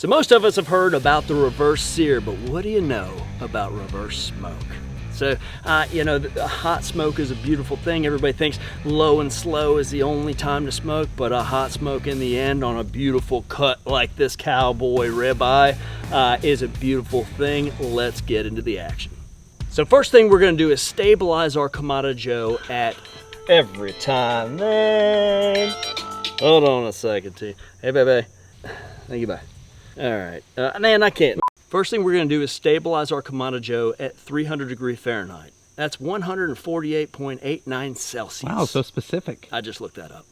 So most of us have heard about the reverse sear, but what do you know about reverse smoke? So, you know, a hot smoke is a beautiful thing. Everybody thinks low and slow is the only time to smoke, but a hot smoke in the end on a beautiful cut like this Cowboy ribeye is a beautiful thing. Let's get into the action. So first thing we're gonna do is stabilize our Kamado Joe at every time. Then, hold on a second, T. Hey, baby. Thank you, bye. All right, man, I can't. First thing we're gonna do is stabilize our Kamado Joe at 300 degrees Fahrenheit. That's 148.89 Celsius. Wow, so specific. I just looked that up.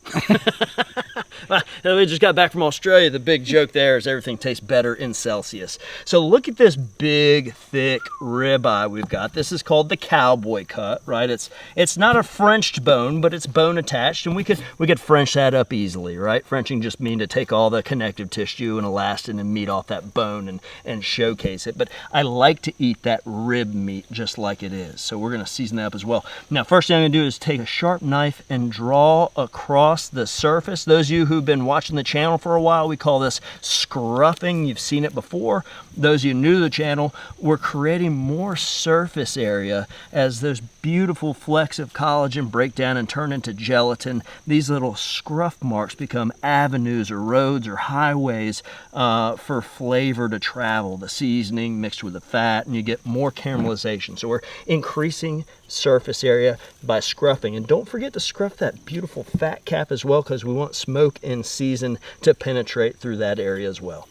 We just got back from Australia. The big joke there is everything tastes better in Celsius. So look at this big, thick ribeye we've got. This is called the Cowboy cut, right? It's not a Frenched bone, but it's bone attached, and we could French that up easily, right? Frenching just mean to take all the connective tissue and elastin and meat off that bone and showcase it. But I like to eat that rib meat just like it is. So we're gonna season that up as well. Now, first thing I'm gonna do is take a sharp knife and draw across the surface. Those of you who've been watching the channel for a while, we call this scruffing. You've seen it before. Those of you new to the channel, we're creating more surface area as those beautiful flecks of collagen break down and turn into gelatin. These little scruff marks become avenues or roads or highways for flavor to travel. The seasoning mixed with the fat, and you get more caramelization. So we're increasing surface area by scruffing. And don't forget to scruff that beautiful fat cap as well, because we want smoke and season to penetrate through that area as well.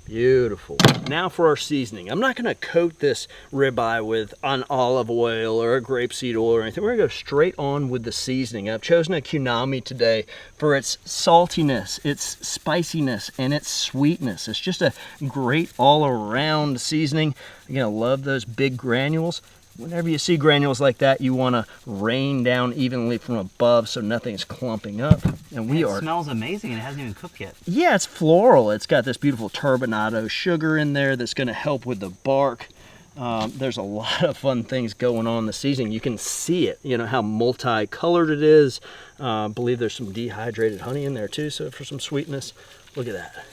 Beautiful. Now for our seasoning. I'm not gonna coat this ribeye with an olive oil or a grapeseed oil or anything. We're gonna go straight on with the seasoning. I've chosen a Kunami today for its saltiness, its spiciness, and its sweetness. It's just a great all-around seasoning. You're gonna love those big granules. Whenever you see granules like that, you want to rain down evenly from above so nothing's clumping up. And it smells amazing, and it hasn't even cooked yet. Yeah, it's floral. It's got this beautiful turbinado sugar in there that's going to help with the bark. There's a lot of fun things going on in the seasoning. You can see it, you know, how multicolored it is. I believe there's some dehydrated honey in there too, so for some sweetness. Look at that.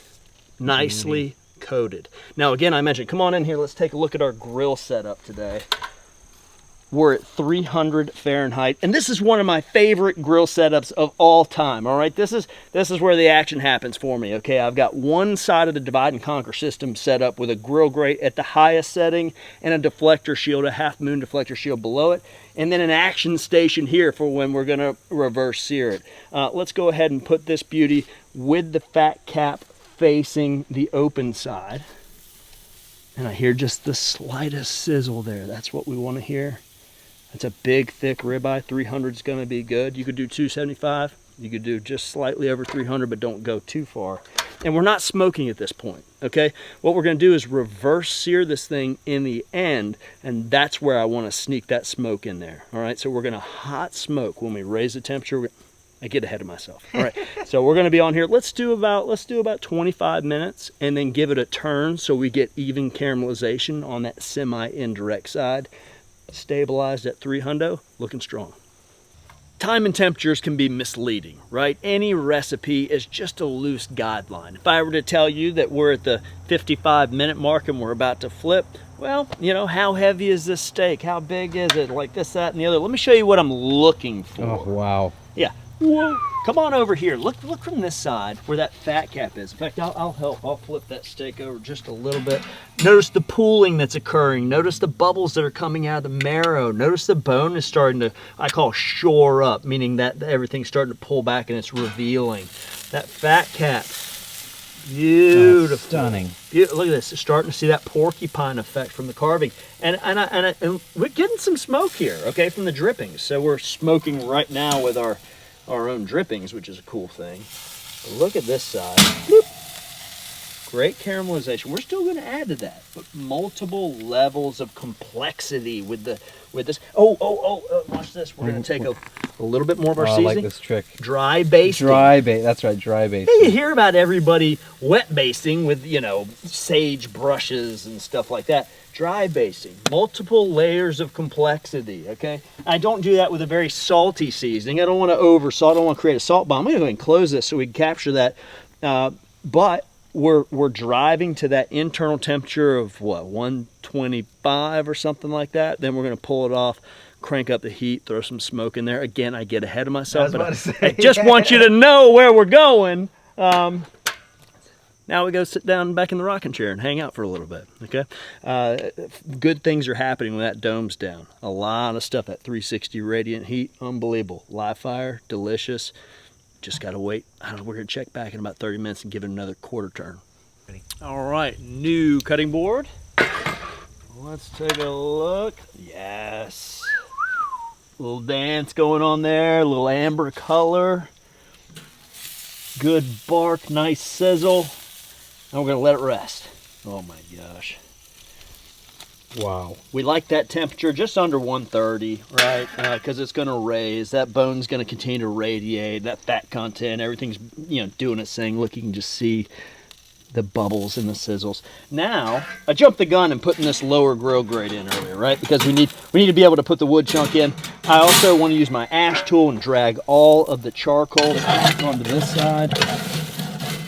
Nicely coated. Now, again, I mentioned, come on in here. Let's take a look at our grill setup today. We're at 300 Fahrenheit, and this is one of my favorite grill setups of all time. All right, this is where the action happens for me. Okay, I've got one side of the divide and conquer system set up with a grill grate at the highest setting and a deflector shield, a half moon deflector shield below it, and then an action station here for when we're gonna reverse sear it. Let's go ahead and put this beauty with the fat cap facing the open side, and I hear just the slightest sizzle there. That's what we want to hear. It's a big, thick ribeye. 300 is going to be good. You could do 275. You could do just slightly over 300, but don't go too far. And we're not smoking at this point, okay? What we're going to do is reverse sear this thing in the end, and that's where I want to sneak that smoke in there, all right? So we're going to hot smoke when we raise the temperature. I get ahead of myself. All right, so we're going to be on here. Let's do about 25 minutes, and then give it a turn so we get even caramelization on that semi-indirect side. Stabilized at 300, looking strong. Time and temperatures can be misleading, right? Any recipe is just a loose guideline. If I were to tell you that we're at the 55-minute mark and we're about to flip, well, you know, how heavy is this steak? How big is it? Like this, that, and the other. Let me show you what I'm looking for. Oh, wow. Yeah. Whoa. Come on over here. Look from this side where that fat cap is. In fact, I'll help. I'll flip that steak over just a little bit. Notice the pooling that's occurring. Notice the bubbles that are coming out of the marrow. Notice the bone is starting to, I call shore up, meaning that everything's starting to pull back and it's revealing. That fat cap, beautiful. That's stunning. Look at this. It's starting to see that porcupine effect from the carving. And we're getting some smoke here, okay, from the drippings. So we're smoking right now with our own drippings, which is a cool thing. But look at this side. Bloop. Great caramelization. We're still going to add to that, but multiple levels of complexity with this. Watch this. We're going to take a little bit more of our seasoning. I like this trick. Dry basting. Dry bait. That's right. Dry basting. Hey, you hear about everybody wet basting with, you know, sage brushes and stuff like that. Dry basting, multiple layers of complexity, okay? I don't do that with a very salty seasoning. I don't want to over salt. I don't want to create a salt bomb. I'm going to go ahead and close this so we can capture that. But we're driving to that internal temperature of what, 125 or something like that. Then we're going to pull it off, crank up the heat, throw some smoke in there. Again, I get ahead of myself, but I just want you to know where we're going. Now we go sit down back in the rocking chair and hang out for a little bit, okay? Good things are happening when that dome's down. A lot of stuff at 360 radiant heat, unbelievable. Live fire, delicious. Just gotta wait. We're gonna check back in about 30 minutes and give it another quarter turn. All right, new cutting board. Let's take a look. Yes. Little dance going on there, a little amber color. Good bark, nice sizzle. And we're gonna let it rest. Oh my gosh. Wow. We like that temperature just under 130, right? Because it's gonna raise. That bone's gonna continue to radiate. That fat content, everything's doing its thing. Look, you can just see the bubbles and the sizzles. Now, I jumped the gun and putting this lower grill grate in earlier, right? Because we need to be able to put the wood chunk in. I also want to use my ash tool and drag all of the charcoal back onto this side.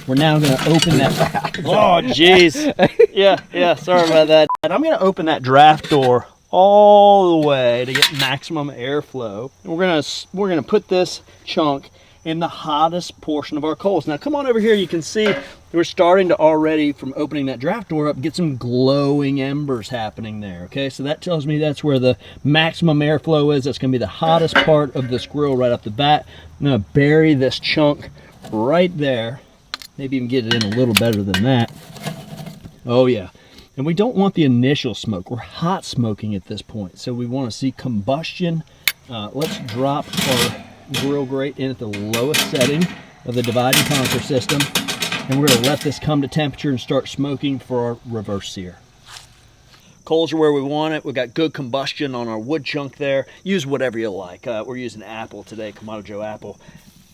We're now going to open that. Oh, jeez. Yeah, sorry about that. I'm going to open that draft door all the way to get maximum airflow. And we're going to put this chunk in the hottest portion of our coals. Now, come on over here. You can see we're starting to already, from opening that draft door up, get some glowing embers happening there. Okay, so that tells me that's where the maximum airflow is. That's going to be the hottest part of this grill right off the bat. I'm going to bury this chunk right there. Maybe even get it in a little better than that. Oh yeah. And we don't want the initial smoke. We're hot smoking at this point. So we want to see combustion. Let's drop our grill grate in at the lowest setting of the divide and conquer system. And we're going to let this come to temperature and start smoking for our reverse sear. Coals are where we want it. We've got good combustion on our wood chunk there. Use whatever you like. We're using apple today, Kamado Joe apple.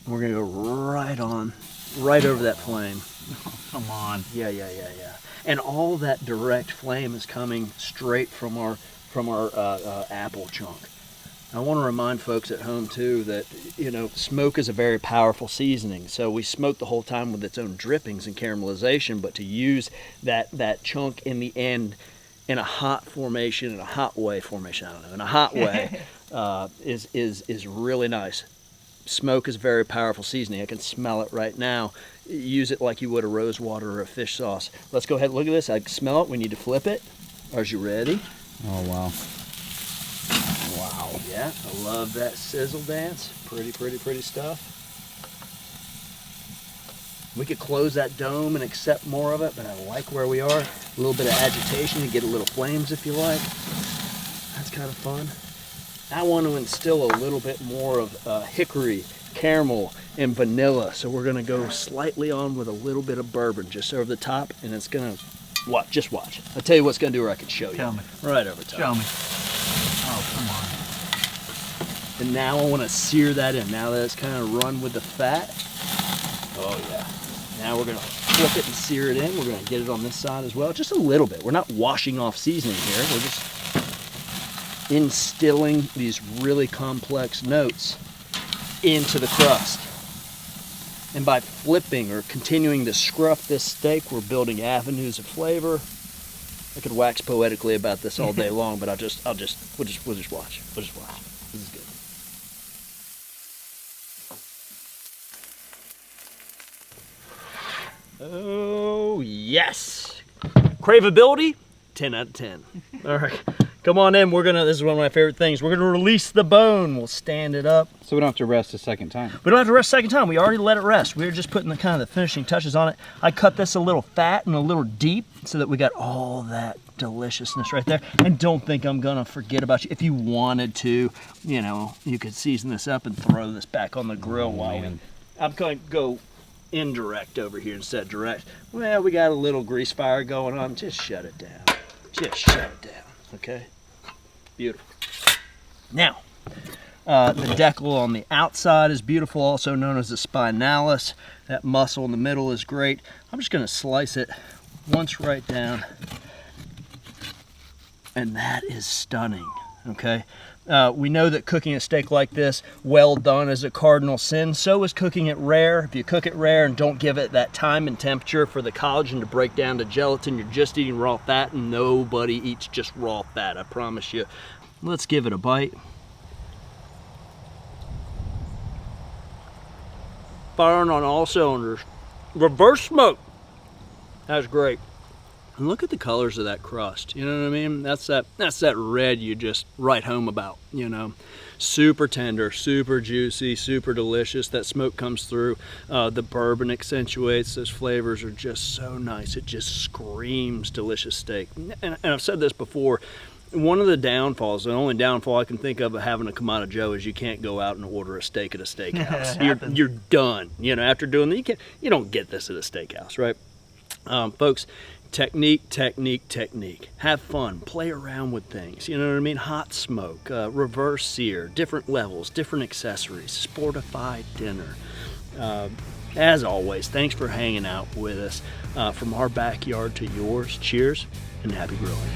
And we're going to go right over that flame. Oh, come on. Yeah. And all that direct flame is coming straight from our apple chunk. I want to remind folks at home too that smoke is a very powerful seasoning. So we smoke the whole time with its own drippings and caramelization, but to use that chunk in the end in a hot formation, in a hot way, is really nice. Smoke is a very powerful seasoning. I can smell it right now. Use it like you would a rose water or a fish sauce. Let's go ahead and look at this. I can smell it. We need to flip it. Are you ready? Oh, wow. Wow. Yeah, I love that sizzle dance. Pretty stuff. We could close that dome and accept more of it, but I like where we are. A little bit of agitation to get a little flames if you like. That's kind of fun. I want to instill a little bit more of hickory, caramel, and vanilla. So we're going to go slightly on with a little bit of bourbon just over the top, and it's going to, just watch. I'll tell you what's going to do, or I can show you. Tell me. Right over top. Show me. Oh, come on. And now I want to sear that in. Now that it's kind of run with the fat. Oh yeah. Now we're going to flip it and sear it in. We're going to get it on this side as well. Just a little bit. We're not washing off seasoning here. We're just instilling these really complex notes into the crust. And by flipping or continuing to scruff this steak, we're building avenues of flavor. I could wax poetically about this all day long, but we'll just watch. We'll just watch. This is good. Oh yes. Craveability, 10 out of 10. All right. Come on in, this is one of my favorite things. We're gonna release the bone. We'll stand it up. So we don't have to rest a second time. We don't have to rest a second time. We already let it rest. We were just putting the finishing touches on it. I cut this a little fat and a little deep so that we got all that deliciousness right there. And don't think I'm gonna forget about you. If you wanted to, you could season this up and throw this back on the grill I'm going to go indirect over here instead of direct. Well, we got a little grease fire going on. Just shut it down. Okay? Beautiful. Now, the decal on the outside is beautiful, also known as the spinalis. That muscle in the middle is great. I'm just going to slice it once right down. And that is stunning, okay? We know that cooking a steak like this well done is a cardinal sin. So is cooking it rare. If you cook it rare and don't give it that time and temperature for the collagen to break down to gelatin, you're just eating raw fat, and nobody eats just raw fat, I promise you. Let's give it a bite. Firing on all cylinders. Reverse smoke. That's great. And look at the colors of that crust. You know what I mean? That's that red you just write home about, you know. Super tender, super juicy, super delicious. That smoke comes through. The bourbon accentuates. Those flavors are just so nice. It just screams delicious steak. And I've said this before. One of the downfalls, the only downfall I can think of having a Kamado Joe, is you can't go out and order a steak at a steakhouse. You're done. You know, after doing that, you don't get this at a steakhouse, right? Folks, technique, technique, technique. Have fun. Play around with things. You know what I mean? Hot smoke, reverse sear, different levels, different accessories, sportified dinner. As always, thanks for hanging out with us. From our backyard to yours, cheers and happy grilling.